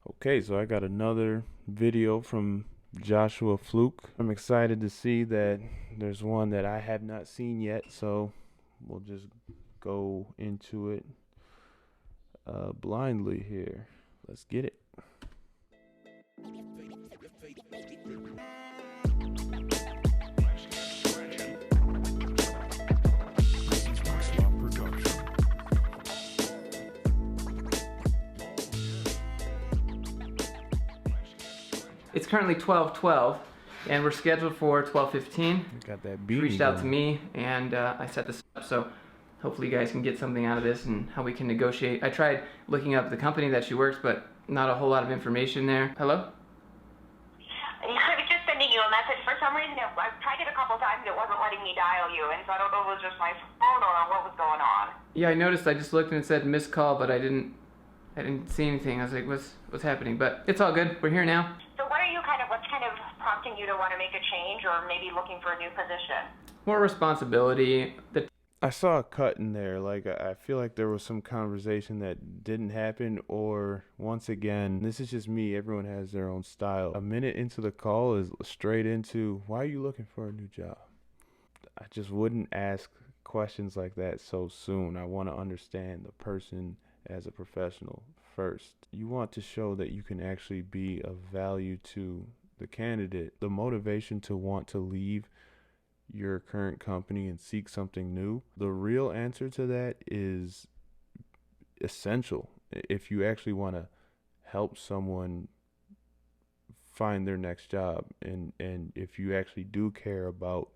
Okay, so I got another video from Joshua Fluke. I'm excited to see that there's one that I have not seen yet, so we'll just go into it blindly here. Let's get it. It's currently 12:12, and we're scheduled for 12:15. Got that She beat. reached out to me, and I set this up, so hopefully you guys can get something out of this and how we can negotiate. I tried looking up the company that she works, but not a whole lot of information there. Hello? I was just sending you a message. For some reason, I've tried it a couple times. It wasn't letting me dial you, and so I don't know if it was just my phone or what was going on. Yeah, I noticed. I just looked and it said missed call, but I didn't see anything. I was like, what's happening? But it's all good. We're here now. So what's kind of prompting you to want to make a change or maybe looking for a new position? More responsibility. I saw a cut in there. Like, I feel like there was some conversation that didn't happen, or once again, this is just me. Everyone has their own style. A minute into the call is straight into, why are you looking for a new job? I just wouldn't ask questions like that so soon. I want to understand the person as a professional first. You want to show that you can actually be of value to the candidate. The motivation to want to leave your current company and seek something new, the real answer to that is essential if you actually want to help someone find their next job, and if you actually do care about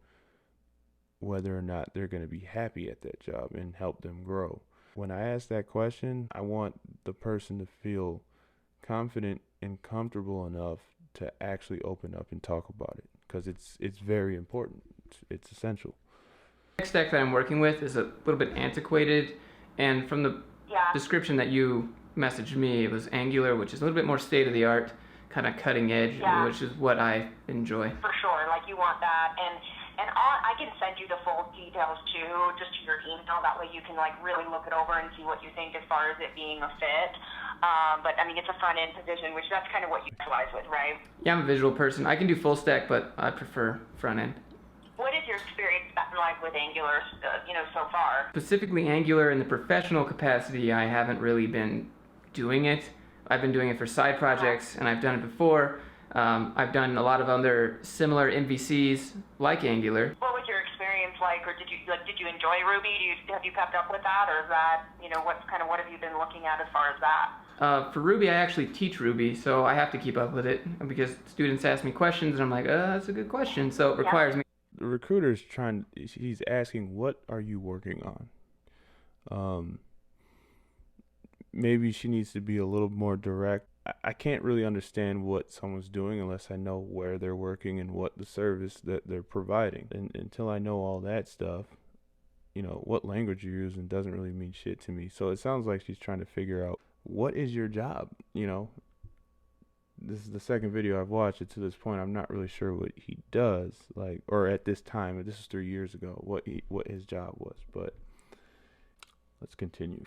whether or not they're going to be happy at that job and help them grow. When I ask that question, I want the person to feel confident and comfortable enough to actually open up and talk about it, because it's very important. It's essential. The tech stack that I'm working with is a little bit antiquated, and from the description that you messaged me, it was Angular, which is a little bit more state-of-the-art, kind of cutting edge, which is what I enjoy. For sure, like you want that, and I can send you the full details too, just to your email. That way you can like really look it over and see what you think as far as it being a fit. But I mean, it's a front end position, which that's kind of what you specialize with, right? Yeah, I'm a visual person. I can do full stack, but I prefer front end. What is your experience been like with Angular, so far? Specifically Angular in the professional capacity, I haven't really been doing it. I've been doing it for side projects, and I've done it before. I've done a lot of other similar MVCs like Angular. What was your experience like, or did you enjoy Ruby? Have you kept up with that, or is that, what have you been looking at as far as that? For Ruby, I actually teach Ruby, so I have to keep up with it because students ask me questions, and I'm like, that's a good question, so it requires me. The recruiter's he's asking, what are you working on? Maybe she needs to be a little more direct. I can't really understand what someone's doing unless I know where they're working and what the service that they're providing. And until I know all that stuff, what language you're using doesn't really mean shit to me. So it sounds like she's trying to figure out, what is your job? This is the second video I've watched, and to this point, I'm not really sure what he does, or at this time, this is 3 years ago, what his job was, but let's continue.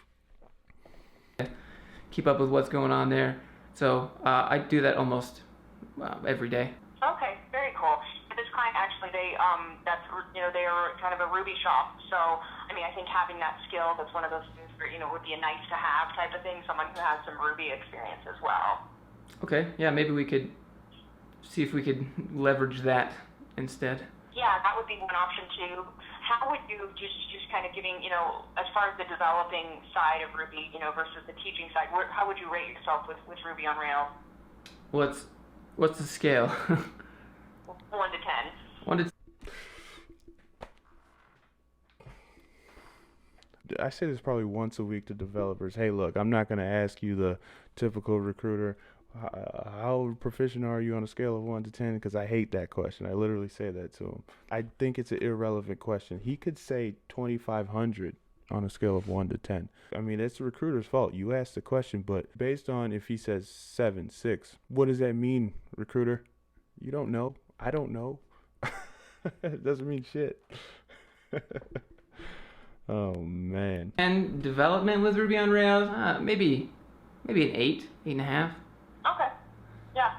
Keep up with what's going on there. So I do that almost every day. Okay, very cool. This client actually, they are kind of a Ruby shop. So I mean, I think having that skill, that's one of those things where would be a nice to have type of thing. Someone who has some Ruby experience as well. Okay, yeah, maybe we could see if we could leverage that instead. Yeah, that would be one option too. How would you, just kind of giving, as far as the developing side of Ruby, versus the teaching side, how would you rate yourself with Ruby on Rails? What's the scale? 1 to 10. 1 to 10. I say this probably once a week to developers. Hey, look, I'm not going to ask you the typical recruiter, how proficient are you on a scale of 1 to 10? Because I hate that question. I literally say that to him. I think it's an irrelevant question. He could say 2,500 on a scale of 1 to 10. I mean, it's the recruiter's fault. You asked the question, but based on if he says 7, 6, what does that mean, recruiter? You don't know. I don't know. It doesn't mean shit. Oh, man. And development with Ruby on Rails, maybe an 8, 8.5. Okay. Yeah.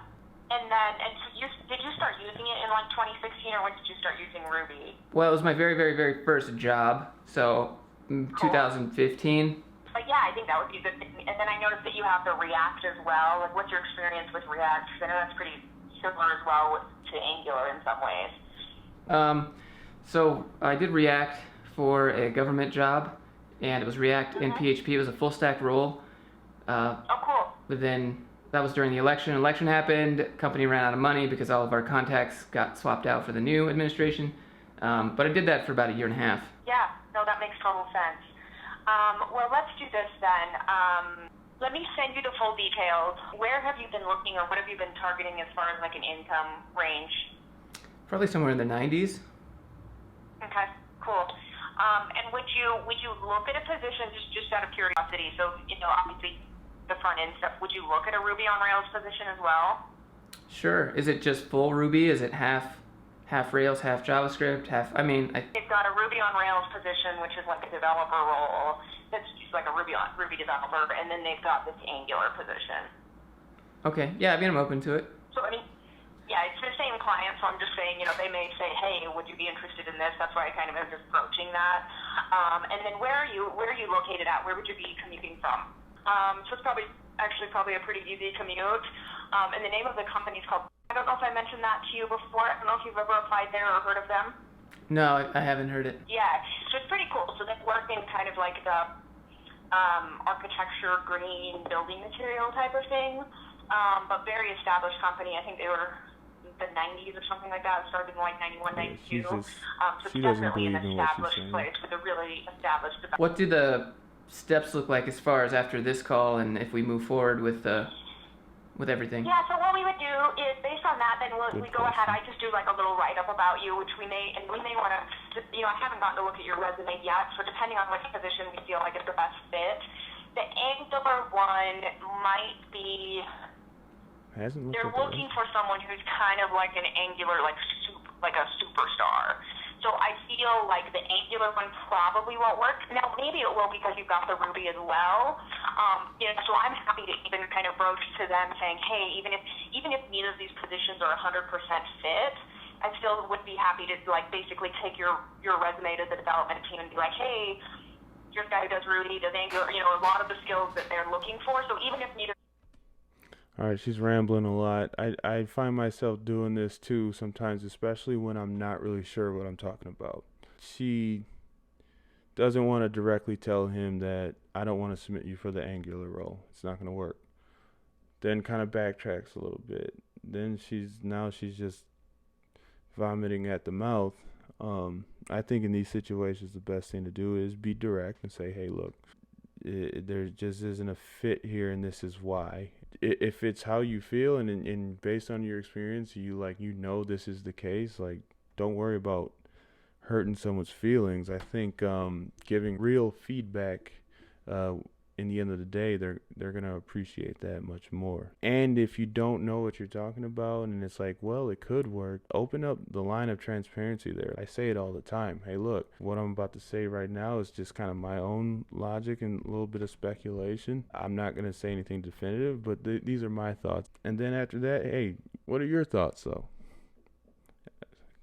And so did you start using it in like 2016, or when did you start using Ruby? Well, it was my very, very, very first job, so Cool. 2015. But yeah, I think that would be a good thing. And then I noticed that you have the React as well. Like, what's your experience with React? Because I know that's pretty similar as well to Angular in some ways. So I did React for a government job, and it was React and PHP. It was a full stack role. Oh, cool. But then that was during the election. Election happened. Company ran out of money because all of our contacts got swapped out for the new administration. But I did that for about a year and a half. Yeah, no, that makes total sense. Well, let's do this then. Let me send you the full details. Where have you been looking, or what have you been targeting as far as like an income range? Probably somewhere in the 90s. Okay, cool. And would you look at a position just out of curiosity? So, obviously the front end stuff. Would you look at a Ruby on Rails position as well? Sure. Is it just full Ruby? Is it half Rails, half JavaScript, They've got a Ruby on Rails position, which is like a developer role. That's just like a Ruby developer, and then they've got this Angular position. Okay. Yeah, I'm open to it. So yeah, it's the same client, so I'm just saying, they may say, hey, would you be interested in this? That's why I kind of am just approaching that. And then where are you located at? Where would you be commuting from? So it's probably a pretty easy commute. And the name of the company is called, I don't know if I mentioned that to you before. I don't know if you've ever applied there or heard of them. No, I haven't heard it. Yeah, so it's pretty cool. So they work in kind of like the architecture, green, building material type of thing. But very established company. I think they were the 90s or something like that. It started in like 91, 92. So it's definitely an established place with a really established development. What do the steps look like as far as after this call, and if we move forward with everything? Yeah, so what we would do is, based on that, then we go ahead. I just do like a little write-up about you, which we may want to, I haven't gotten to look at your resume yet, so depending on which position we feel like is the best fit, the Angular one might be, they're looking for someone who's kind of like an Angular, like a superstar. So I feel like the Angular one probably won't work. Now, maybe it will because you've got the Ruby as well. So I'm happy to even kind of broach to them saying, hey, even if neither of these positions are 100% fit, I still would be happy to like basically take your resume to the development team and be like, hey, here's a guy who does Ruby, does Angular, a lot of the skills that they're looking for. So even if neither. All right, she's rambling a lot. I find myself doing this too sometimes, especially when I'm not really sure what I'm talking about. She doesn't want to directly tell him that I don't want to submit you for the Angular role. It's not going to work. Then kind of backtracks a little bit. Then she's just vomiting at the mouth. I think in these situations the best thing to do is be direct and say, hey, look, there just isn't a fit here, and this is why. If it's how you feel and based on your experience, you know this is the case, like, don't worry about hurting someone's feelings. I think giving real feedback, in the end of the day, they're gonna appreciate that much more. And if you don't know what you're talking about and it's like, well, it could work, open up the line of transparency there. I say it all the time. Hey, look, what I'm about to say right now is just kind of my own logic and a little bit of speculation. I'm not gonna say anything definitive, but these are my thoughts. And then after that, hey, what are your thoughts though?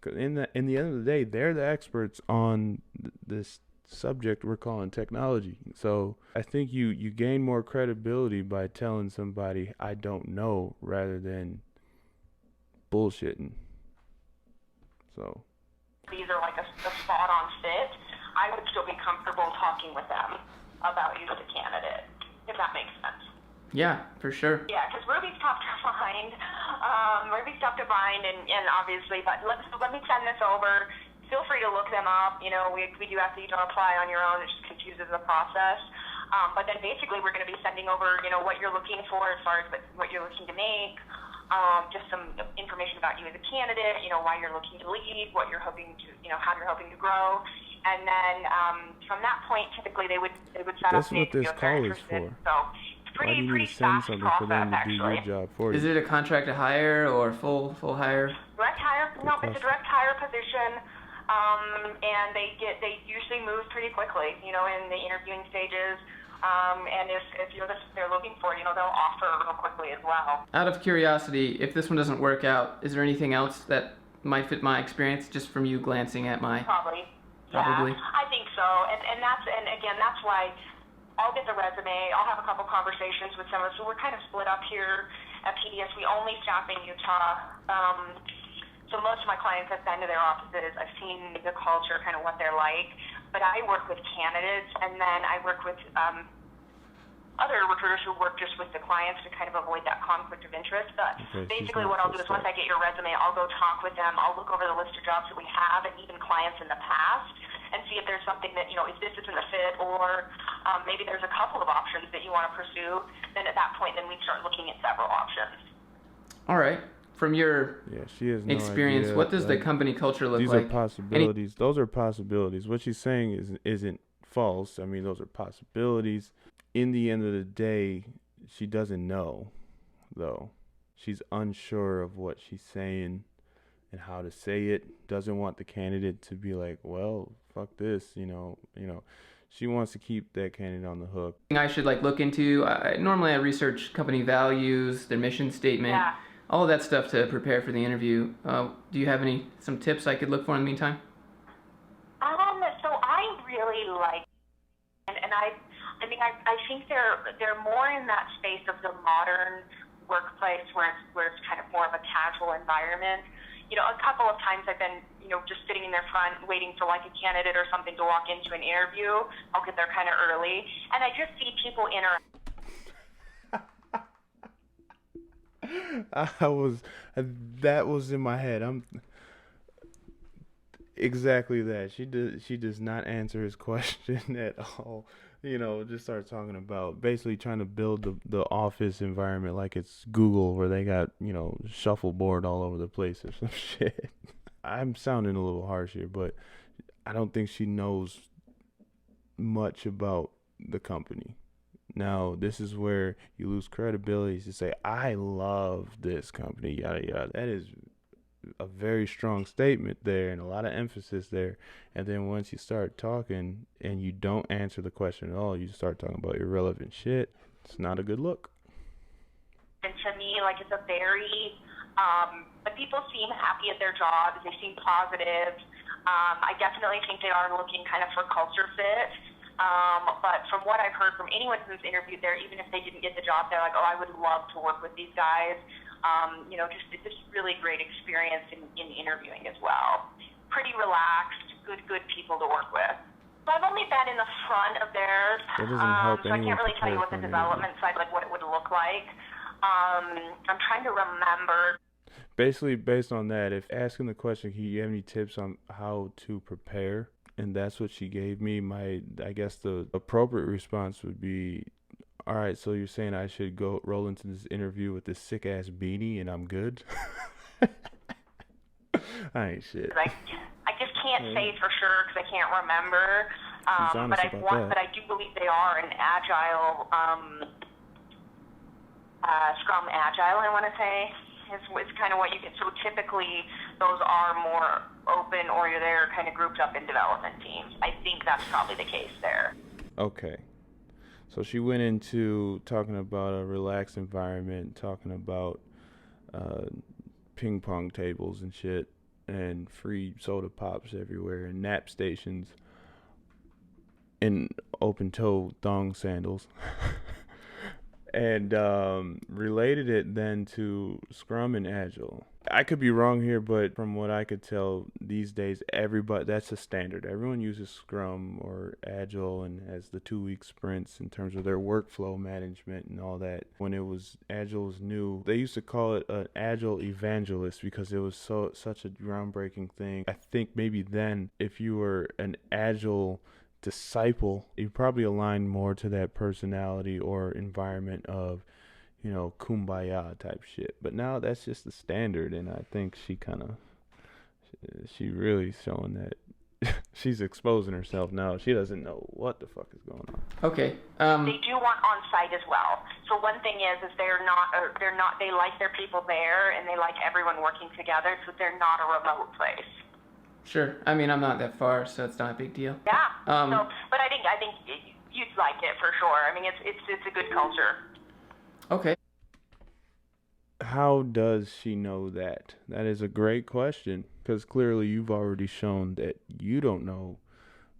In the end of the day, they're the experts on this subject we're calling technology. So I think you gain more credibility by telling somebody I don't know rather than bullshitting. So these are like a spot on fit. I would still be comfortable talking with them about you as a candidate, if that makes sense. Yeah, for sure. Yeah, because Ruby's tough to find. And obviously, but let me send this over. Feel free to look them up. We do ask that you don't apply on your own. It just confuses the process. But then basically we're going to be sending over, what you're looking for as far as what you're looking to make, just some information about you as a candidate, why you're looking to leave, what you're hoping to, how you're hoping to grow. And then from that point, typically they would set up. That's what this call is for. So it's Why do you need to send something for them to do your job for you? Is it a contract to hire or full hire? Direct hire? No, it's a direct hire position. And they usually move pretty quickly, in the interviewing stages. And if you're they're looking for, they'll offer real quickly as well. Out of curiosity, if this one doesn't work out, is there anything else that might fit my experience, just from you glancing at my... Probably. Probably. Yeah, I think so. And again, that's why I'll get the resume. I'll have a couple conversations with some of us. So we're kind of split up here at PDS. We only staff in Utah. So most of my clients have been to their offices. I've seen the culture, kind of what they're like. But I work with candidates, and then I work with other recruiters who work just with the clients to kind of avoid that conflict of interest. But basically what I'll do is once I get your resume, I'll go talk with them. I'll look over the list of jobs that we have and even clients in the past and see if there's something that, if this isn't a fit, or maybe there's a couple of options that you want to pursue. Then at that point, then we start looking at several options. All right. From your she has no experience, idea. what does the company culture look these like? These are possibilities. Those are possibilities. What she's saying isn't false. I mean, those are possibilities. In the end of the day, she doesn't know, though. She's unsure of what she's saying and how to say it. Doesn't want the candidate to be like, well, fuck this, She wants to keep that candidate on the hook. I should look into. Normally I research company values, their mission statement, all of that stuff to prepare for the interview. Do you have some tips I could look for in the meantime? So I really like, and I think they're more in that space of the modern workplace where it's kind of more of a casual environment. A couple of times I've been, just sitting in their front waiting for a candidate or something to walk into an interview. I'll get there kind of early, and I just see people interact. That was in my head. Exactly that. She does not answer his question at all. Just start talking about basically trying to build the office environment like it's Google, where they got, shuffleboard all over the place or some shit. I'm sounding a little harsh here, but I don't think she knows much about the company. Now, this is where you lose credibility to say, I love this company, yada, yada. That is a very strong statement there and a lot of emphasis there. And then once you start talking and you don't answer the question at all, you start talking about irrelevant shit, it's not a good look. And to me, it's a very, the people seem happy at their jobs. They seem positive. I definitely think they are looking kind of for culture fit. But from what I've heard from anyone who's interviewed there, even if they didn't get the job, they're like, oh, I would love to work with these guys. It's just really great experience in interviewing as well. Pretty relaxed, good people to work with. So I've only been in the front of theirs, that doesn't help so I can't really tell you what the development side, what it would look like. I'm trying to remember. Basically, based on that, if asking the question, do you have any tips on how to prepare? And that's what she gave me. I guess the appropriate response would be, all right, so you're saying I should go roll into this interview with this sick-ass beanie and I'm good? I ain't shit. I just can't say for sure because I can't remember. But I do believe they are an agile, Scrum Agile, I want to say. It's kind of what you get. So typically those are more open, or they're kind of grouped up in development teams. I think that's probably the case there. Okay. So she went into talking about a relaxed environment, talking about ping pong tables and shit, and free soda pops everywhere, and nap stations, and open-toe thong sandals. And related it then to Scrum and Agile. I could be wrong here, but from what I could tell these days, that's a standard. Everyone uses Scrum or Agile and has the 2-week sprints in terms of their workflow management and all that. When Agile was new, they used to call it an Agile evangelist because it was such a groundbreaking thing. I think maybe then, if you were an Agile disciple, you probably align more to that personality or environment of, kumbaya type shit. But now that's just the standard, and I think she really showing that she's exposing herself now. She doesn't know what the fuck is going on. Okay. They do want on site as well. So one thing is they're not. They like their people there, and they like everyone working together. So they're not a remote place. Sure. I mean, I'm not that far, so it's not a big deal. Yeah. But I think you'd like it for sure. I mean, it's a good culture. Okay. How does she know that? That is a great question, because clearly you've already shown that you don't know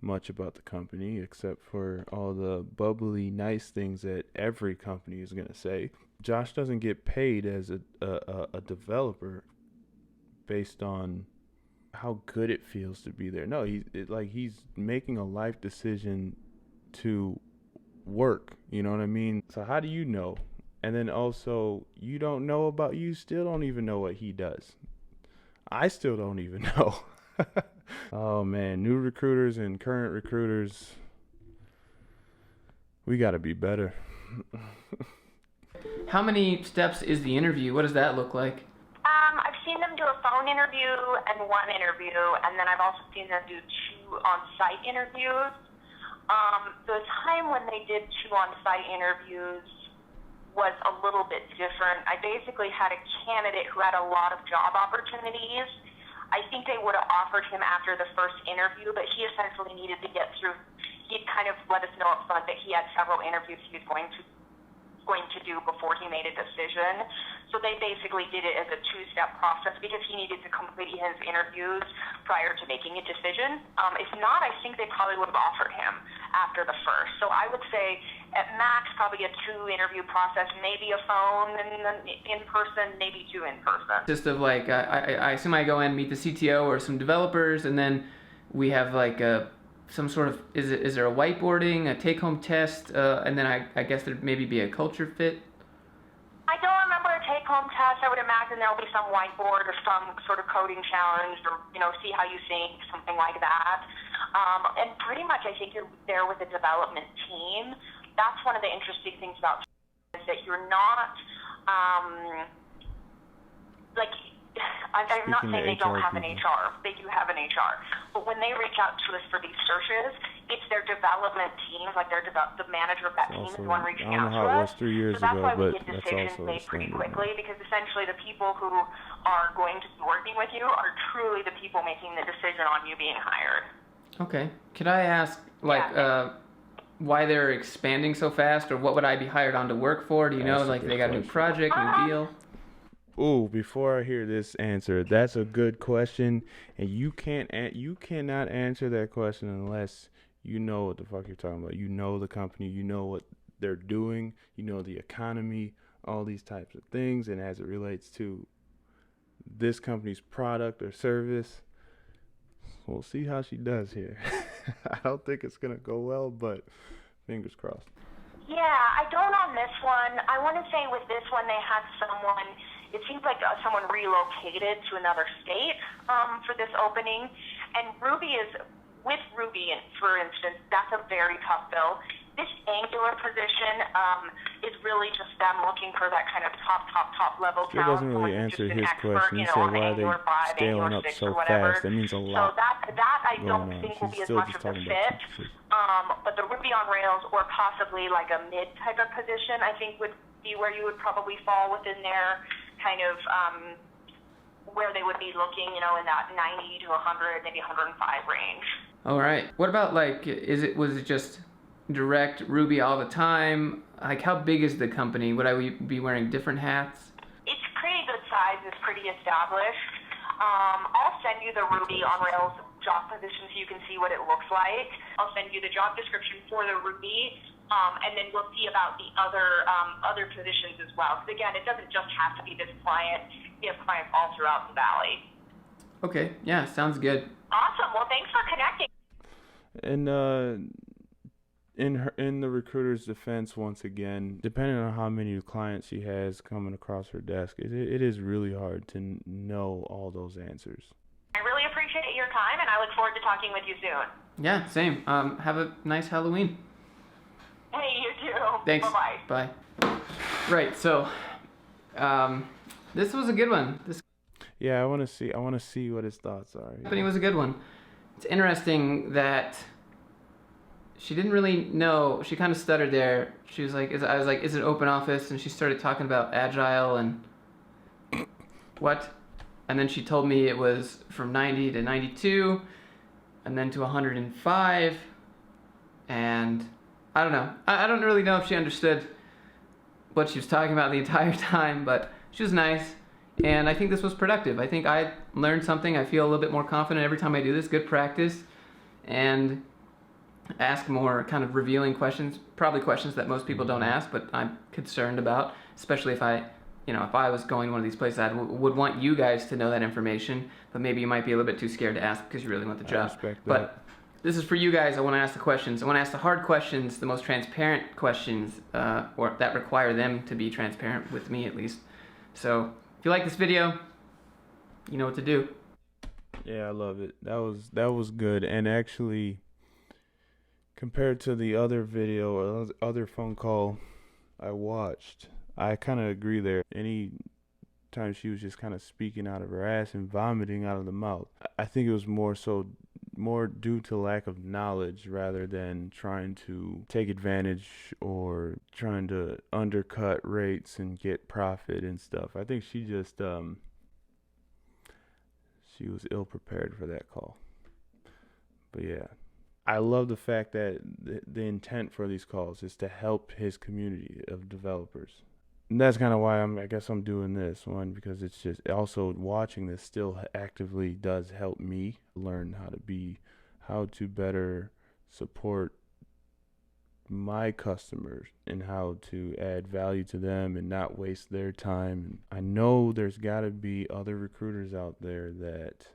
much about the company except for all the bubbly, nice things that every company is going to say. Josh doesn't get paid as a developer based on how good it feels to be there. No, he's making a life decision to work. You know what I mean? So how do you know? And then also, you still don't even know what he does. I still don't even know. Oh man, new recruiters and current recruiters, we gotta be better. How many steps is the interview? What does that look like? I've seen them do a phone interview and one interview, and then I've also seen them do 2 on-site interviews. The time when they did 2 on-site interviews was a little bit different. I basically had a candidate who had a lot of job opportunities. I think they would have offered him after the first interview, but he essentially needed to get through. He'd kind of let us know up front that he had several interviews he was going to do before he made a decision. So they basically did it as a 2-step process because he needed to complete his interviews prior to making a decision. If not, I think they probably would have offered him after the first. So I would say at max probably a 2-interview process, maybe a phone and then in person, maybe 2 in person. Just of like, I assume I go in, meet the CTO or some developers, and then we have like some sort of, is there a whiteboarding, a take-home test, and then I guess there'd maybe be a culture fit? I don't remember a take-home test. I would imagine there'll be some whiteboard or some sort of coding challenge or, see how you think, something like that. And pretty much I think you're there with the development team. That's one of the interesting things about is that you're not, I'm not saying they don't have an HR. They do have an HR. But when they reach out to us for these searches, it's their development team, like the manager of that team is the one reaching out to us. I don't know how it was 3 years so that's ago, why we but get that's decisions also made pretty standard. quickly because essentially the people who are going to be working with you are truly the people making the decision on you being hired. Okay. Could I ask, why they're expanding so fast, or what would I be hired on to work for? Do you know, like they got a new project, new deal? Ooh, before I hear this answer, that's a good question, and you cannot answer that question unless you know what the fuck you're talking about. You know the company, you know what they're doing, you know the economy, all these types of things, and as it relates to this company's product or service, we'll see how she does here. I don't think it's gonna go well, but fingers crossed. Yeah, I don't on this one. I want to say with this one they had someone. It seems like someone relocated to another state for this opening. And with Ruby, for instance, that's a very tough bill. This Angular position is really just them looking for that kind of top level Still doesn't really answer his question. He said, why are they scaling up so fast? That means a lot. So that I don't on. think will be She's as much of a fit. But the Ruby on Rails or possibly like a mid type of position, I think would be where you would probably fall within their kind of where they would be looking, in that 90 to 100, maybe 105 range. All right. What about was it just direct Ruby all the time? Like, how big is the company? Would I be wearing different hats? It's pretty good size. It's pretty established. I'll send you the Ruby on Rails job position so you can see what it looks like. I'll send you the job description for the Ruby, and then we'll see about the other positions as well. Because again, it doesn't just have to be this client. We have clients all throughout the valley. Okay. Yeah, sounds good. Awesome. Well, thanks for connecting. And in the recruiter's defense, once again, depending on how many clients she has coming across her desk, it is really hard to know all those answers. I really appreciate your time, and I look forward to talking with you soon. Yeah, same. Have a nice Halloween. Hey, you too. Thanks. Bye-bye. Bye. Right, so this was a good one. Yeah, I want to see what his thoughts are. But it was a good one. It's interesting that she didn't really know. She kind of stuttered there. She was like, I was like, is it open office? And she started talking about agile and what? And then she told me it was from 90 to 92 and then to 105. And I don't know. I don't really know if she understood what she was talking about the entire time, but she was nice, and I think this was productive. I think I learned something. I feel a little bit more confident every time I do this. Good practice, and ask more kind of revealing questions, probably questions that most people don't ask, but I'm concerned about, especially if if I was going to one of these places, I would want you guys to know that information, but maybe you might be a little bit too scared to ask because you really want the job. I respect that. But this is for you guys. I want to ask the questions. I want to ask the hard questions, the most transparent questions, or that require them to be transparent with me at least. So if you like this video, you know what to do. Yeah, I love it. That was good. And actually, compared to the other video or other phone call I watched, I kind of agree there. Any time she was just kind of speaking out of her ass and vomiting out of the mouth, I think it was more due to lack of knowledge rather than trying to take advantage or trying to undercut rates and get profit and stuff. I think she just she was ill prepared for that call. But yeah, I love the fact that the intent for these calls is to help his community of developers. And that's kind of why I guess I'm doing this one, because it's just also watching this still actively does help me learn how to better support my customers and how to add value to them and not waste their time. And I know there's got to be other recruiters out there that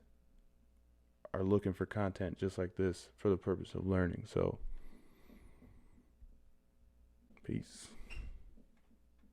are looking for content just like this for the purpose of learning. So, peace.